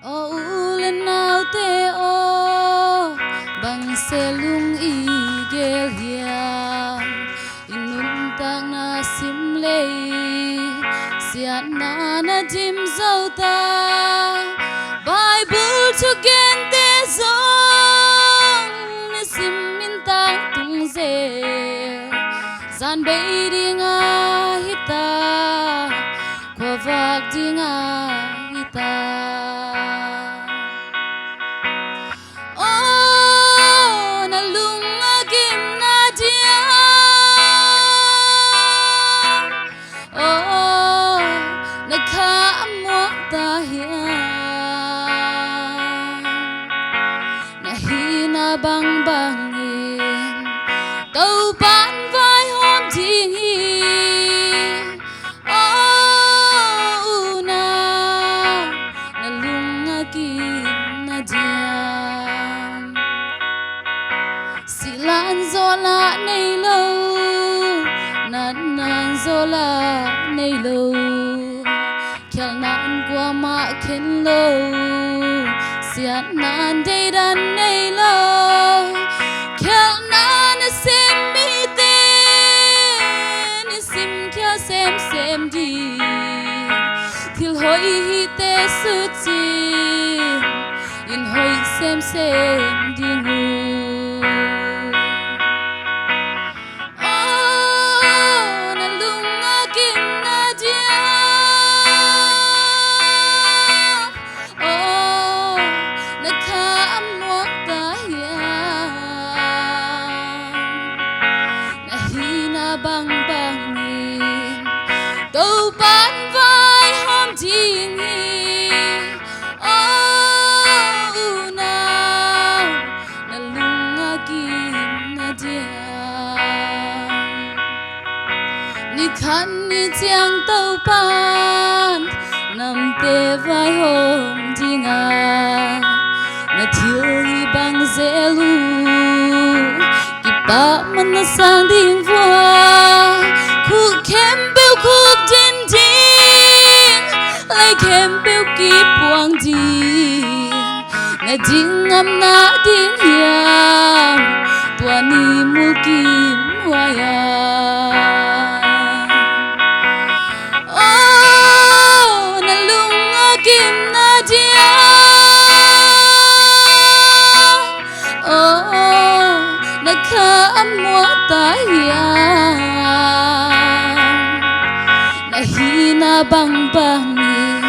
o ulen nau te o bang selung i gel hiam inun tang na sim lei siat na na dim zau ta Bible to gen te zong na sim min tang tung ze zan bei dinga hita ko vak dinga hita bang bangin tàu bán vai hôm thiên hi na na lung akim na diam silan zola nei lo nan zola nei lo khel nan qua ma khen lo siat nan dei dan nei lo sem đi thil hoi hi te su chi in hoi sem đi ngu na lung akim na dia na kham muak ta hiam na hi na bang bang tàu bán vai hôm thiên hi nào na lung akim na diam ni khan ni chiang tàu pan nằm te vai hôm thiên na thiếu hi bang zelu kipa man na sang ding vua khu kem khúc din din lại kem bêu ki buang di na ding am na din hiam tua ni mu kim waya na lung akim na dia na kham mua ta hiam na bang bangin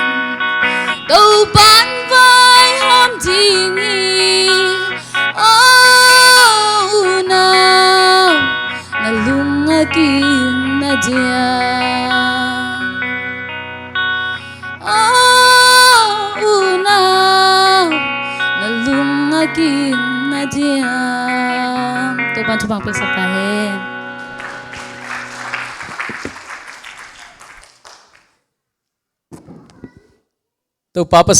tàu bán vai hôm thiên hi nào na lung akim na diam nào na lung akim na diam tàu bán thu bằng pe sap ta he तो पापा